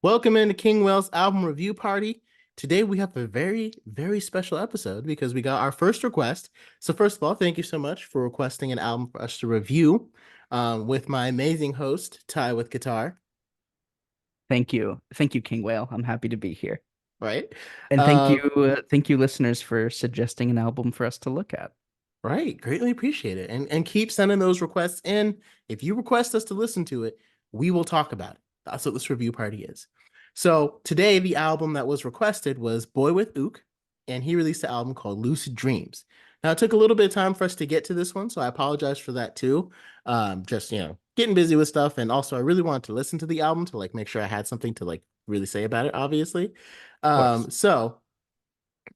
Welcome into King Well's album review party. Today we have a very, very special episode because we got our first request. So first of all, thank you so much for requesting an album for us to review with my amazing host, Ty with Guitar, Thank you. Thank you, King Whale. I'm happy to be here. right? And Uh, thank you, listeners, for suggesting an album for us to look at. right, greatly appreciate it. And keep sending those requests in. If you request us to listen to it, we will talk about it. That's what this review party is. So today, the album that was requested was Boywithuke, and he released an album called Lucid Dreams. Now, it took a little bit of time for us to get to this one, so I apologize for that too. Just getting busy with stuff, and also I really wanted to listen to the album to like make sure I had something to like really say about it, obviously. Of course. So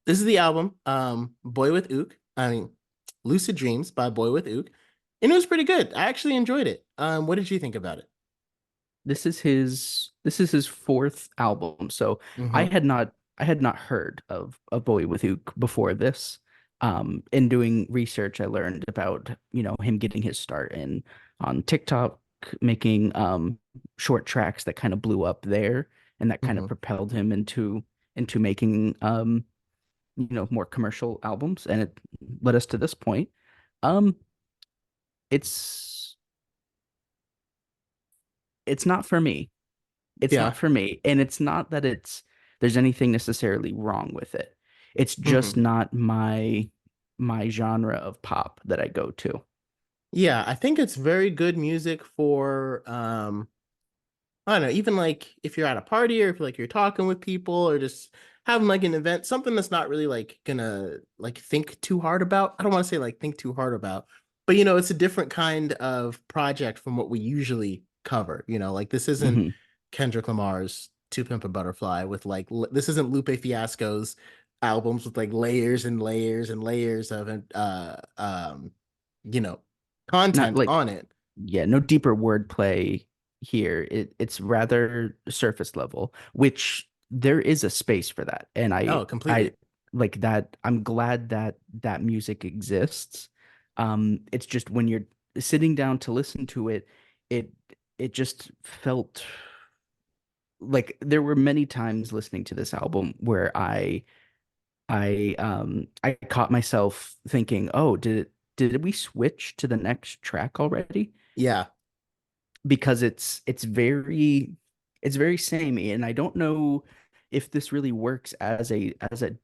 this is the album, Boywithuke. I mean, Lucid Dreams by Boywithuke, and it was pretty good. I actually enjoyed it. What did you think about it? This is his fourth album. So I Mm-hmm. had not I had not heard of a Boywithuke before this. In doing research, I learned about, him getting his start in on TikTok, making short tracks that kind of blew up there, and that kind of Mm-hmm. propelled him into making more commercial albums, and it led us to this point. Um, it's it's not for me. It's not Yeah. for me, and it's not that there's anything necessarily wrong with it. It's just Mm-hmm. not my genre of pop that I go to. Yeah, I think it's very good music for I don't know, even like if you're at a party or if like you're talking with people or just having like an event, something that's not really like gonna like think too hard about. I don't want to say like think too hard about, but it's a different kind of project from what we usually cover. Like this isn't Hmm. Kendrick Lamar's To Pimp a Butterfly with like this isn't Lupe Fiasco's albums with like layers and layers and layers of you know, Not content like, on it. yeah, no deeper wordplay here. It's rather surface level, which there is a space for that, and I Oh, I completely. like that. I'm glad that that music exists. It's just when you're sitting down to listen to it, it it just felt like there were many times listening to this album where I caught myself thinking, "Oh, did we switch to the next track already?" Yeah. Because it's very samey, and I don't know if this really works as a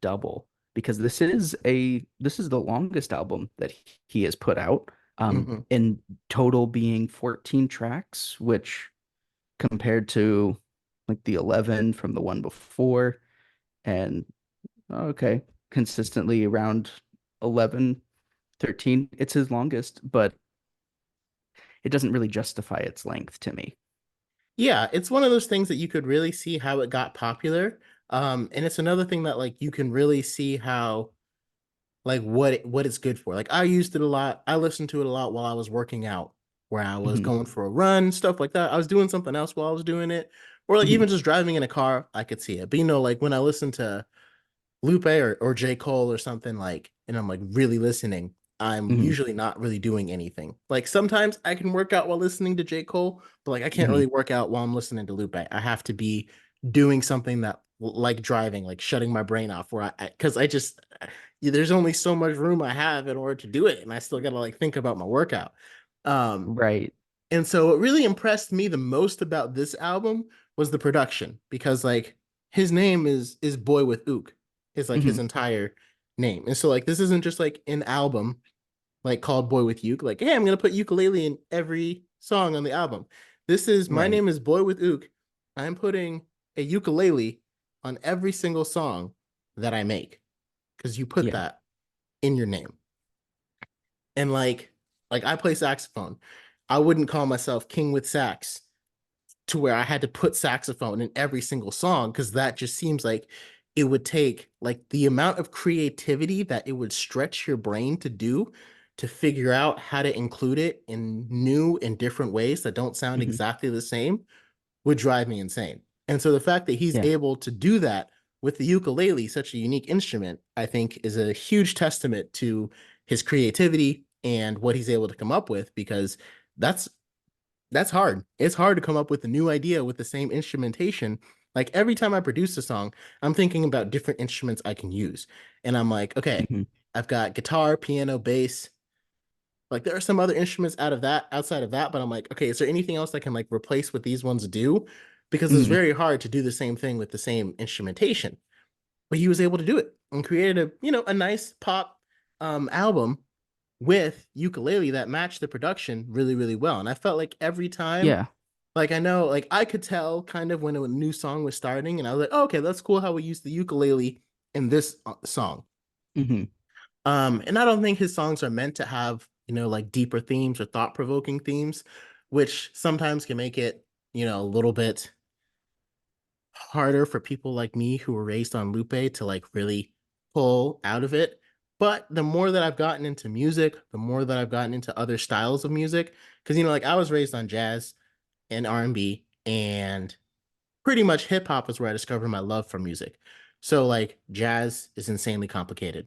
double, because this is the longest album that he has put out, Hmm. in total being 14 tracks, which compared to like the 11 from the one before, and okay, consistently around 11, 13, it's his longest, but it doesn't really justify its length to me. Yeah, it's one of those things that you could really see how it got popular. And it's another thing that like you can really see how like what it's good for. Like I used it a lot. I listened to it a lot while I was working out, where I was Hmm. going for a run, stuff like that. I was doing something else while I was doing it. Or like even Hmm. just driving in a car, I could see it. But like when I listen to Lupe or J. Cole or something like, and I'm like really listening, I'm Hmm. usually not really doing anything. Like sometimes I can work out while listening to J. Cole, but like I can't Hmm. really work out while I'm listening to Lupe. I have to be doing something that like driving, like shutting my brain off where because I just there's only so much room I have in order to do it, and I still gotta like think about my workout. Um, Right. and so what really impressed me the most about this album was the production because like his name is Boywithuke. Is like his Hmm. entire name. And so like this isn't just like an album like called Boywithuke. Like, hey, I'm gonna put ukulele in every song on the album. This is my Right. name is Boywithuke. I'm putting a ukulele on every single song that I make because you put Yeah. that in your name. And like I play saxophone. I wouldn't call myself king with sax to where I had to put saxophone in every single song because that just seems like it would take like the amount of creativity that it would stretch your brain to do to figure out how to include it in new and different ways that don't sound Hmm. exactly the same would drive me insane. And so the fact that he's Yeah. able to do that with the ukulele, such a unique instrument, I think is a huge testament to his creativity and what he's able to come up with because that's that's hard. It's hard to come up with a new idea with the same instrumentation Like every time I produce a song, I'm thinking about different instruments I can use. And I'm like, okay, Hmm. I've got guitar, piano, bass. Like there are some other instruments outside of that, but I'm like, okay, is there anything else I can like replace what these ones do? Because it's Hmm. very hard to do the same thing with the same instrumentation. But he was able to do it and created a nice pop album with ukulele that matched the production really, really well. And I felt like every time, Yeah. like I know, like I could tell kind of when a new song was starting, and I was like, oh, okay, that's cool how we use the ukulele in this song. Hmm. And I don't think his songs are meant to have, like deeper themes or thought-provoking themes, which sometimes can make it, a little bit harder for people like me who were raised on Lupe to like really pull out of it. But the more that I've gotten into music, the more that I've gotten into other styles of music, because like I was raised on jazz and R&B, and pretty much hip hop is where I discovered my love for music. So like jazz is insanely complicated.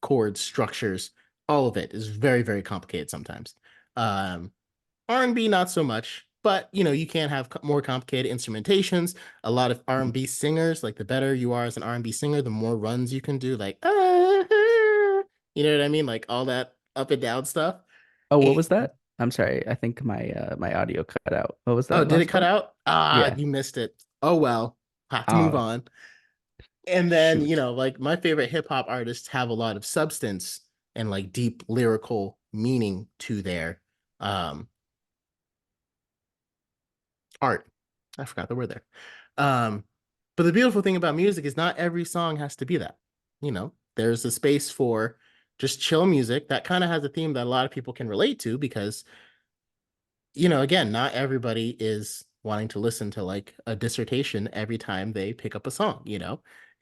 Chords, structures, all of it is very, very complicated sometimes. Um, R&B not so much, but you can have more complicated instrumentations. A lot of R&B singers, like the better you are as an R&B singer, the more runs you can do, like you know what I mean, like all that up and down stuff. Oh, what And, was that? I'm sorry. I think my audio cut out. What was oh, that did it last cut part? out? Ah, Yeah. you missed it. Oh well, have to move Oh, on. And then shoot. like my favorite hip hop artists have a lot of substance and like deep lyrical meaning to their um art. I forgot the word there. Um, but the beautiful thing about music is not every song has to be that. There's a space for just chill music that kind of has a theme that a lot of people can relate to because, again, not everybody is wanting to listen to like a dissertation every time they pick up a song.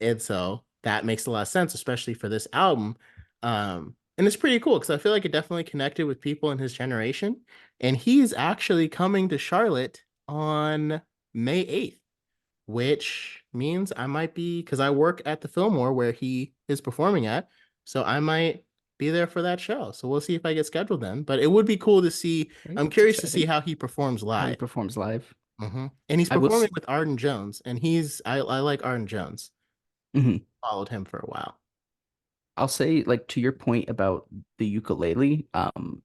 And so that makes a lot of sense, especially for this album. And it's pretty cool because I feel like it definitely connected with people in his generation. And he's actually coming to Charlotte on May 8th, which means I might be, because I work at the Fillmore where he is performing at. So I might be there for that show. So we'll see if I get scheduled then. But it would be cool to see. Okay, I'm that's curious to see exciting. how he performs How he live. performs live. And he's I performing was. with Arden Jones, and I like Arden Jones. Mhm. Followed him for a while. I'll say, like, to your point about the ukulele,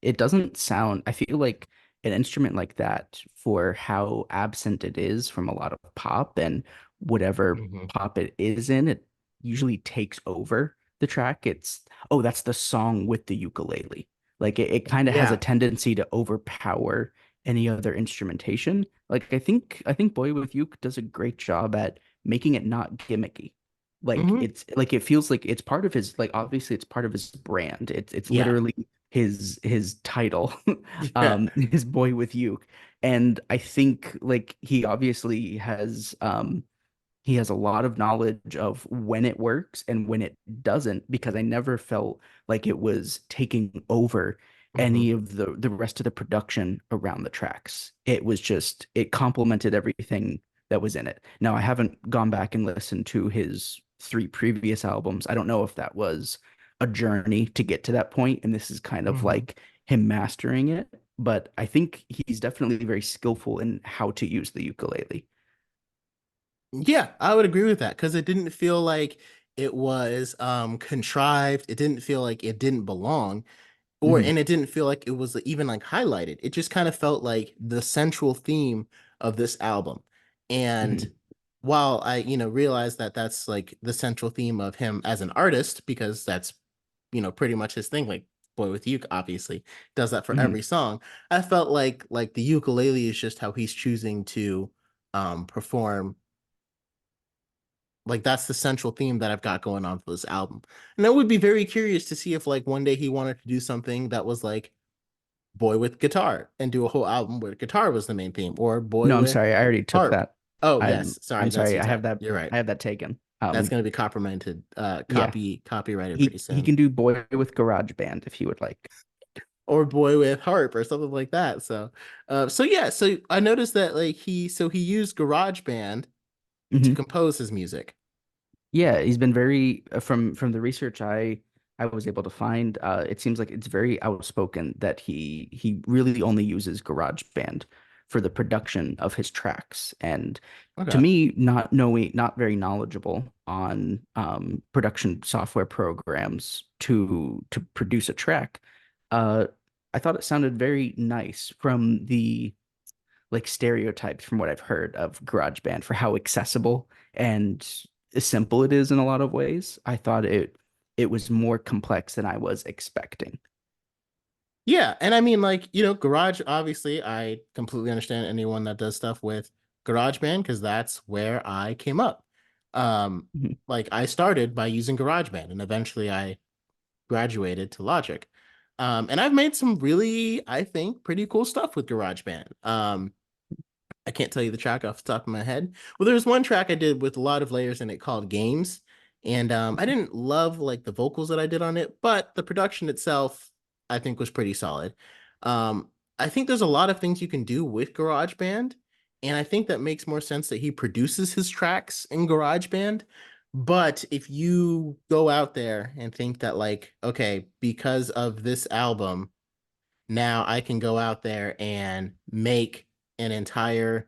it doesn't sound, I feel like an instrument like that, for how absent it is from a lot of pop and whatever Hmm. pop it is in, it usually takes over the track. Oh, that's the song with the ukulele. Like it kind of has a Yeah. tendency to overpower any other instrumentation. Like I think Boy with Uke does a great job at making it not gimmicky. Like Hmm. it feels like it's part of his, like, obviously it's part of his brand. It's Yeah. literally his title, Yeah. his Boy with You. And I think, like, he has a lot of knowledge of when it works and when it doesn't, because I never felt like it was taking over Hmm. any of the rest of the production around the tracks. It was just, it complemented everything that was in it. Now, I haven't gone back and listened to his three previous albums. I don't know if that was a journey to get to that point, and this is kind of Hmm. like him mastering it. But I think he's definitely very skillful in how to use the ukulele. Yeah, I would agree with that because it didn't feel like it was contrived. It didn't feel like it didn't belong. Hmm. And it didn't feel like it was even like highlighted. It just kind of felt like the central theme of this album. And Hmm. while I realized that that's like the central theme of him as an artist, because that's pretty much his thing, like Boy with Uke obviously does that for Hmm. every song. I felt like the ukulele is just how he's choosing to perform. Like that's the central theme that I've got going on for this album. And I would be very curious to see if like one day he wanted to do something that was like boy with guitar and do a whole album where guitar was the main theme, or boy No, I'm with sorry. I already took harp. that. Oh I'm yes, sorry, I'm that's sorry. you tech. You're right. I have that taken. That's going to be copyrighted, Yeah. copyrighted pretty He soon, can do Boy with Garage Band if he would like. or boy with harp or something like that. So yeah, so I noticed that like he used GarageBand to Hmm. compose his music. Yeah, he's been very, from the research I was able to find, it seems like it's very outspoken that he really only uses GarageBand for the production of his tracks. And to Okay. me, not very knowledgeable on production software programs to produce a track, uh, I thought it sounded very nice from the like stereotypes from what I've heard of GarageBand for how accessible and simple it is in a lot of ways. I thought it was more complex than I was expecting. Yeah, and I mean, like, Garage, obviously, I completely understand anyone that does stuff with GarageBand because that's where I came up. Mhm. Like, I started by using GarageBand and eventually I graduated to Logic. And I've made some really, I think, pretty cool stuff with GarageBand. I can't tell you the track off the top of my head. Well, there's one track I did with a lot of layers in it called Games. And I didn't love like the vocals that I did on it, but the production itself I think was pretty solid. Um, I think there's a lot of things you can do with GarageBand, and I think that makes more sense that he produces his tracks in GarageBand. But if you go out there and think that like, okay, because of this album, now I can go out there and make an entire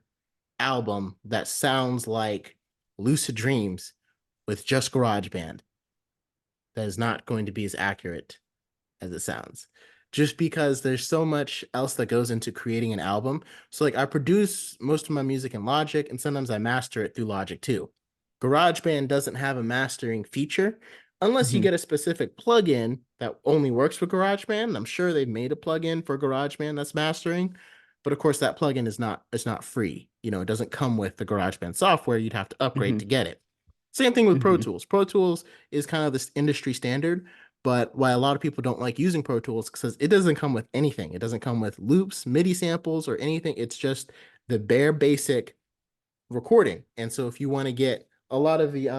album that sounds like Lucid Dreams with just GarageBand. That is not going to be as accurate as it sounds. Just because there's so much else that goes into creating an album. So like I produce most of my music in Logic and sometimes I master it through Logic too. GarageBand doesn't have a mastering feature unless you Mhm. get a specific plugin that only works for GarageBand. I'm sure they've made a plugin for GarageBand that's mastering, but of course that plugin is not free. It doesn't come with the GarageBand software. You'd have to upgrade to Mhm. get it. Same thing with Pro Mhm. Tools. Pro Tools is kind of this industry standard, but why a lot of people don't like using Pro Tools because it doesn't come with anything. It doesn't come with loops, MIDI samples, or anything. It's just the bare basic recording. And so if you want to get a lot of the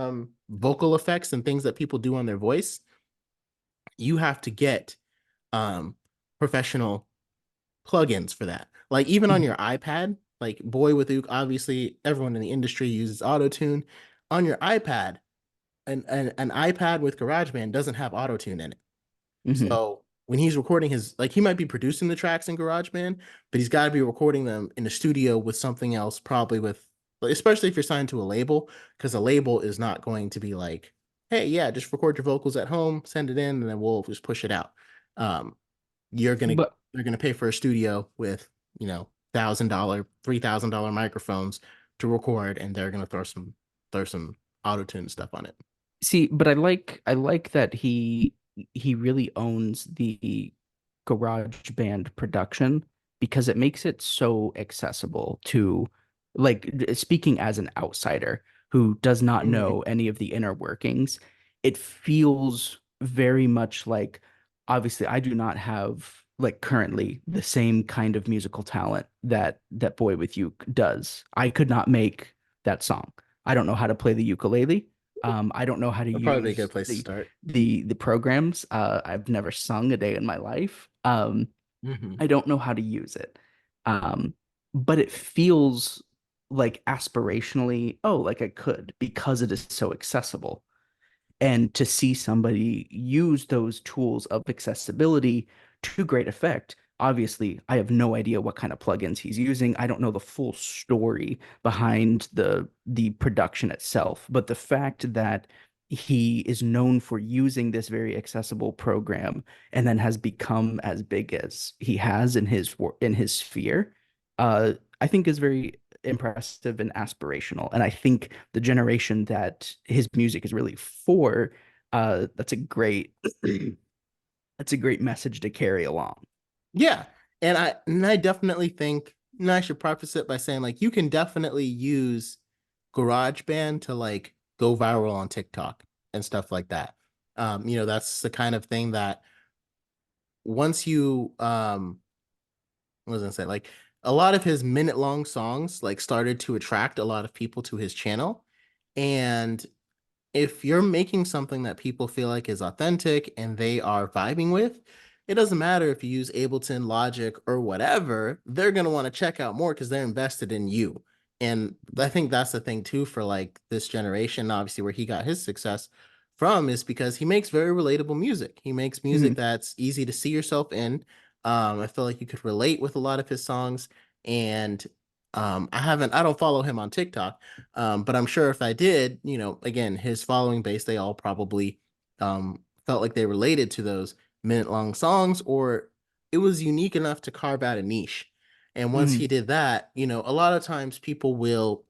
vocal effects and things that people do on their voice, you have to get um professional plugins for that. Like even on Mhm. your iPad, like Boywithuke, obviously everyone in the industry uses autotune. On your iPad, an iPad with GarageBand doesn't have autotune in it. Mhm. So when he's recording his, like he might be producing the tracks in GarageBand, but he's got to be recording them in the studio with something else, probably with, especially if you're signed to a label, because a label is not going to be like, hey, yeah, just record your vocals at home, send it in, and then we'll just push it out. Um, you're gonna But you're gonna pay for a studio with $1,000, $3,000 microphones to record, and they're gonna throw some auto tune stuff on it. see, but I like that he really owns the garage band production because it makes it so accessible to like speaking as an outsider who does not Mhm. know any of the inner workings, it feels very much like obviously I do not have like currently the same kind of musical talent that Boy With You does. I could not make that song. I don't know how to play the ukulele. I don't know how to That'd probably be a good use place to start. the programs. I've never sung a day in my life. Hmm. I don't know how to use it. Um, but it feels like aspirationally, oh, like I could because it is so accessible. And to see somebody use those tools of accessibility to great effect, obviously, I have no idea what kind of plugins he's using. I don't know the full story behind the production itself, but the fact that he is known for using this very accessible program and then has become as big as he has in his sphere, uh, I think is very impressive and aspirational. And I think the generation that his music is really for, that's a great that's a great message to carry along. Yeah. And I definitely think, and I should preface it by saying like you can definitely use GarageBand to like go viral on TikTok and stuff like that. That's the kind of thing that once you what was I gonna say? Like a lot of his minute long songs like started to attract a lot of people to his channel. And if you're making something that people feel like is authentic and they are vibing with, it doesn't matter if you use Ableton, Logic, or whatever, they're going to want to check out more because they're invested in you. And I think that's the thing too for like this generation, obviously, where he got his success from is because he makes very relatable music. He makes music Mhm. that's easy to see yourself in. I feel like you could relate with a lot of his songs. And I don't follow him on TikTok, but I'm sure if I did, again, his following base, they all probably felt like they related to those minute-long songs, or it was unique enough to carve out a niche. And once Hmm. he did that, a lot of times people will,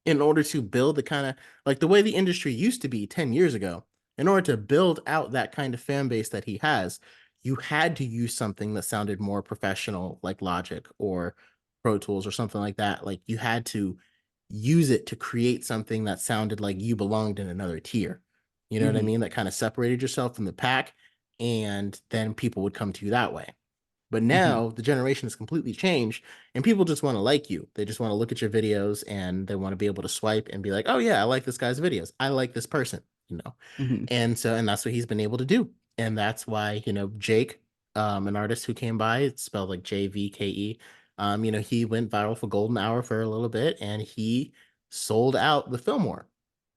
in order to build the kind of like the way the industry used to be 10 years ago, in order to build out that kind of fan base that he has, you had to use something that sounded more professional, like Logic or Pro Tools or something like that. Like you had to use it to create something that sounded like you belonged in another tier. You know what I Hmm. mean? That kind of separated yourself from the pack, and then people would come to you that way. But Hmm. now the generation has completely changed, and people just want to like you. They just want to look at your videos, and they want to be able to swipe and be like, "Oh yeah, I like this guy's videos. I like this person," you know. Hmm. And that's what he's been able to do. And that's why, Jake, an artist who came by, it's spelled like JVKE. He went viral for Golden Hour for a little bit, and he sold out the Fillmore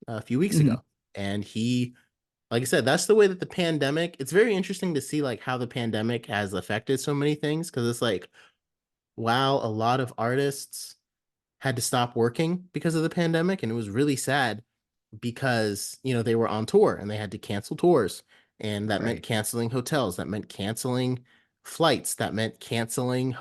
a few weeks Hmm. ago. And he, like I said, that's the way that the pandemic, it's very interesting to see like how the pandemic has affected so many things, because it's like, wow, a lot of artists had to stop working because of the pandemic, and it was really sad because they were on tour and they had to cancel tours, and that meant Right. canceling hotels, that meant canceling flights, that meant canceling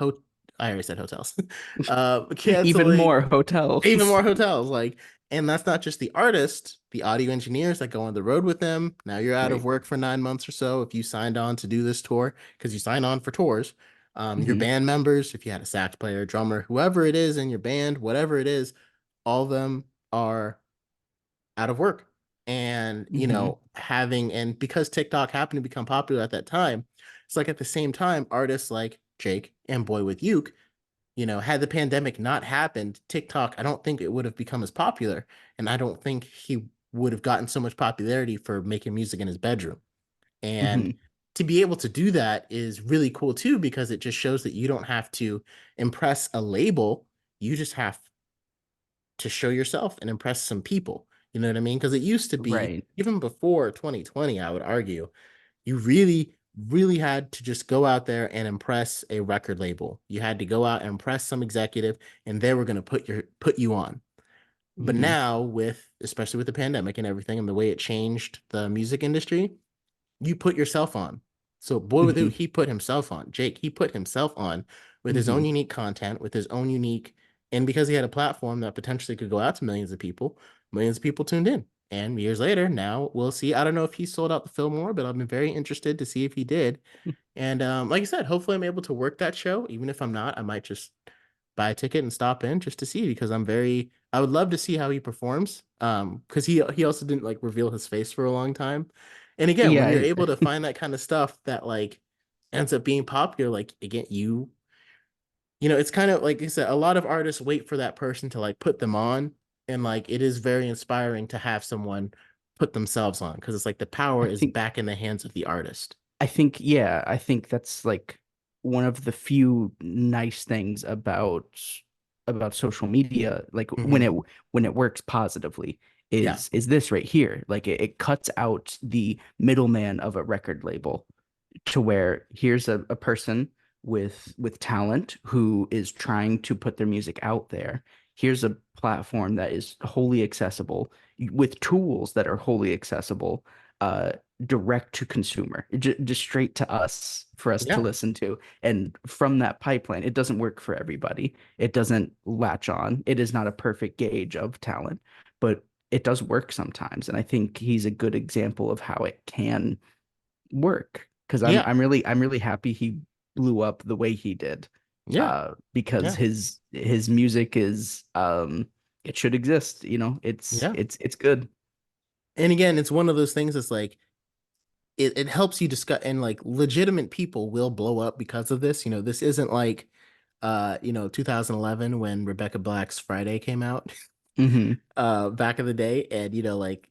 I already said hotels. Even Canceling more even hotels. more hotels, like, and that's not just the artist, the audio engineers that go on the road with them. Now you're out of Right. work for 9 months or so if you signed on to do this tour, because you sign on for tours. Your Hmm. band members, if you had a sax player, drummer, whoever it is in your band, whatever it is, all of them are out of work. And Hmm. having, and because TikTok happened to become popular at that time, it's like at the same time artists like Jake and Boywithuke, had the pandemic not happened, TikTok, I don't think it would have become as popular. And I don't think he would have gotten so much popularity for making music in his bedroom. And Hmm. to be able to do that is really cool too, because it just shows that you don't have to impress a label. You just have to show yourself and impress some people. You know what I mean? Because it used to be, Right. even before 2020, I would argue, you really, really had to just go out there and impress a record label. You had to go out and impress some executive, and they were going to put you on. But Hmm. now, with especially with the pandemic and everything and the way it changed the music industry, you put yourself on. So Boy With Who, Hmm. he put himself on. Jake, he put himself on with his Hmm. own unique content, with his own unique, and because he had a platform that potentially could go out to millions of people tuned in. And years later, now we'll see. I don't know if he sold out the Fillmore, but I've been very interested to see if he did. And like I said, hopefully I'm able to work that show. Even if I'm not, I might just buy a ticket and stop in just to see, because I would love to see how he performs. Because he also didn't like reveal his face for a long time. And again, when you're Yeah. able to find that kind of stuff that like ends up being popular, like again, it's kind of like I said, a lot of artists wait for that person to like put them on. And like it is very inspiring to have someone put themselves on, because it's like the power I is think back in the hands of the artist. I think that's like one of the few nice things about social media, like Hmm. when it works positively, Yeah. is this right here. Like it cuts out the middleman of a record label to where here's a person with talent who is trying to put their music out there. Here's a platform that is wholly accessible with tools that are wholly accessible, uh, direct to consumer, just straight to us for us to Yeah. listen to. And from that pipeline, it doesn't work for everybody. It doesn't latch on. It is not a perfect gauge of talent, but it does work sometimes. And I think he's a good example of how it can work because Yeah. I'm really happy he blew up the way he did, Yeah. because Yeah. his music is it should exist, Yeah. it's good. And again, it's one of those things that's like it helps you discuss, and like legitimate people will blow up because of this. This isn't like 2011 when Rebecca Black's Friday came out Hmm. back in the day. And like,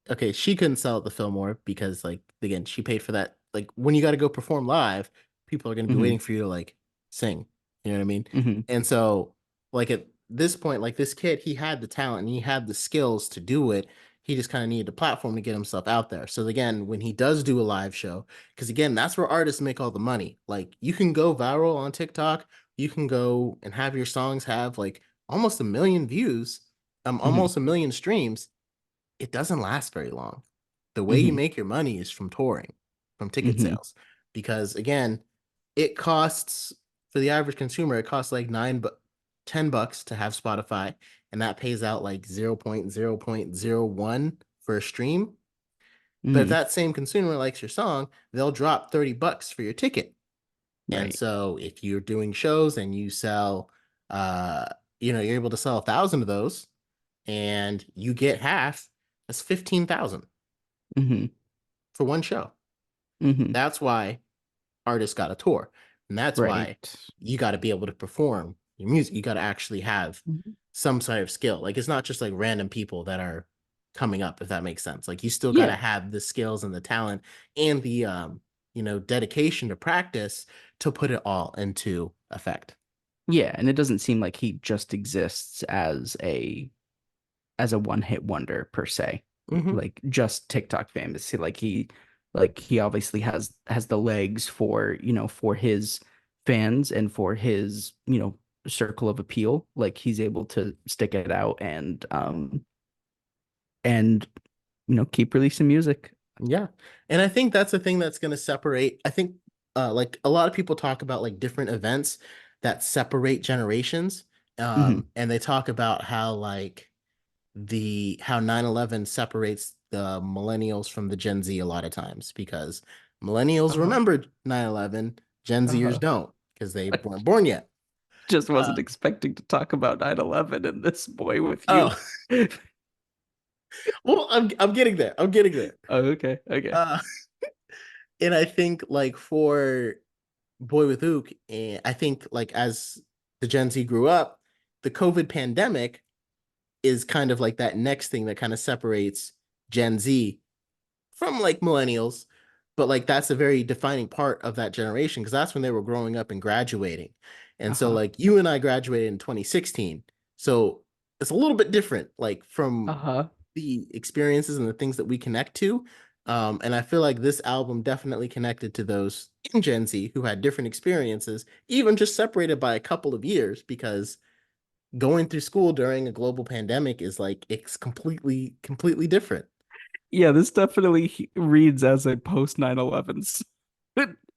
okay, she couldn't sell at the Fillmore because like again, she paid for that. Like when you got to go perform live, people are going to be Hmm. waiting for you to like sing. You know what I mean? Hmm. And so like at this point, like this kid, he had the talent and he had the skills to do it. He just kind of needed a platform to get himself out there. So again, when he does do a live show, because again, that's where artists make all the money. Like you can go viral on TikTok, you can go and have your songs have like almost a million views, Hmm. almost a million streams. It doesn't last very long. The way you Hmm. make your money is from touring, from ticket Hmm. sales, because again, it costs for the average consumer, it costs like $10 to have Spotify, and that pays out like 0.0.01 for a stream. But if Hmm. that same consumer likes your song, they'll drop $30 for your ticket. And Right. so if you're doing shows and you sell, uh, you're able to sell 1,000 of those and you get half, that's 15,000 Hmm. for one show. Hmm. That's why artists got a tour. And that's why Right. you got to be able to perform your music. You got to actually have Mhm. some sort of skill. Like it's not just like random people that are coming up, if that makes sense. Like you still got to Yeah. have the skills and the talent and the dedication to practice to put it all into effect. Yeah, and it doesn't seem like he just exists as a one-hit wonder per se. Hmm. Like just TikTok famous. Like he obviously has the legs for, for his fans and for his, circle of appeal. Like he's able to stick it out and keep releasing music. Yeah. And I think that's the thing that's going to separate. I think like a lot of people talk about like different events that separate generations. Hmm. And they talk about how like the how 9/11 separates the millennials from the Gen Z a lot of times because millennials Uh-huh. remember 9/11, Gen Zers Uh-huh. don't because they I weren't born yet. just Uh, wasn't expecting to talk about 9/11 in this boy with you. oh, well, I'm getting there. I'm getting there. Oh, okay. Okay. Uh, and I think like for Boywithuke, and I think like as the Gen Z grew up, the COVID pandemic is kind of like that next thing that kind of separates Gen Z from like millennials, but like that's a very defining part of that generation because that's when they were growing up and graduating. And so Uh-huh. like you and I graduated in 2016. So it's a little bit different like from Uh-huh. the experiences and the things that we connect to. And I feel like this album definitely connected to those in Gen Z who had different experiences, even just separated by a couple of years, because going through school during a global pandemic is like it's completely different. Yeah, this definitely reads as a post 9/11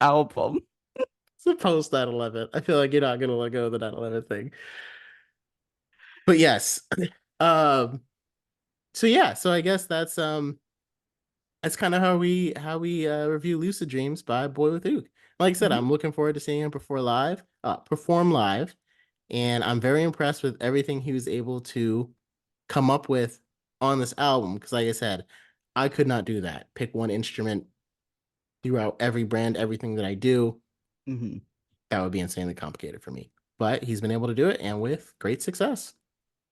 album. It's a post 9/11. I feel like you're not gonna let go of the 9/11 thing. But yes. Um, so yeah, so I guess that's kind of how we review Lucid Dreams by Boywithuke. Like I said, Mhm. I'm looking forward to seeing him perform live, and I'm very impressed with everything he was able to come up with on this album. Because, like I said, I could not do that. Pick one instrument throughout every brand, everything that I do. Mhm. That would be insanely complicated for me. But he's been able to do it, and with great success.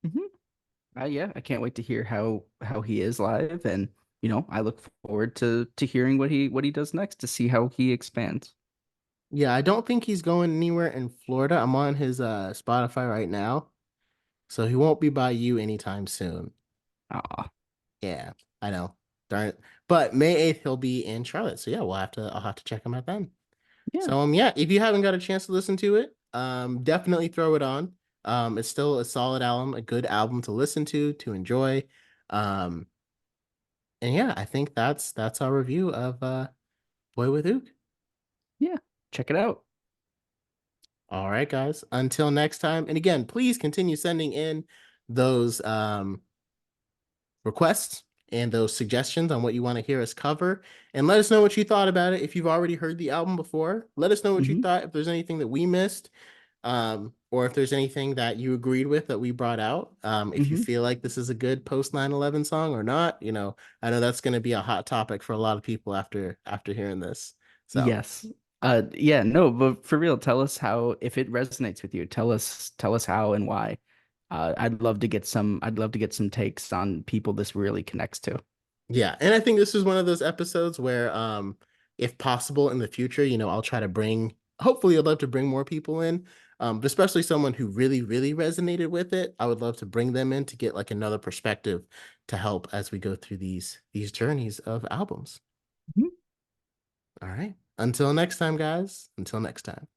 Mhm. Yeah, I can't wait to hear how he is live, and I look forward to hearing what he does next to see how he expands. Yeah, I don't think he's going anywhere in Florida. I'm on his Spotify right now. So he won't be by you anytime soon. Ah, Yeah, I know. Darn it. But May 8th he'll be in Charlotte. So yeah, I'll have to check him out then. yeah, So yeah, if you haven't got a chance to listen to it, definitely throw it on. It's still a solid album, a good album to listen to enjoy. Um, and yeah, I think that's our review of Boy with Ook. yeah. Check it out. All right, guys. Until next time. And again, please continue sending in those requests and those suggestions on what you want to hear us cover. And let us know what you thought about it. If you've already heard the album before, let us know what you Hmm. thought. If there's anything that we missed, or if there's anything that you agreed with that we brought out. If you Hmm. feel like this is a good post 9/11 song or not, I know that's going to be a hot topic for a lot of people after hearing this. So Yes. Yeah, no, but for real, tell us how if it resonates with you. Tell us how and why. I'd love to get some takes on people this really connects to. yeah, and I think this is one of those episodes where, if possible in the future, I'll try to bring. Hopefully, I'd love to bring more people in, but especially someone who really resonated with it. I would love to bring them in to get like another perspective to help as we go through these journeys of albums. Mhm. All right. Until next time, guys. Until next time.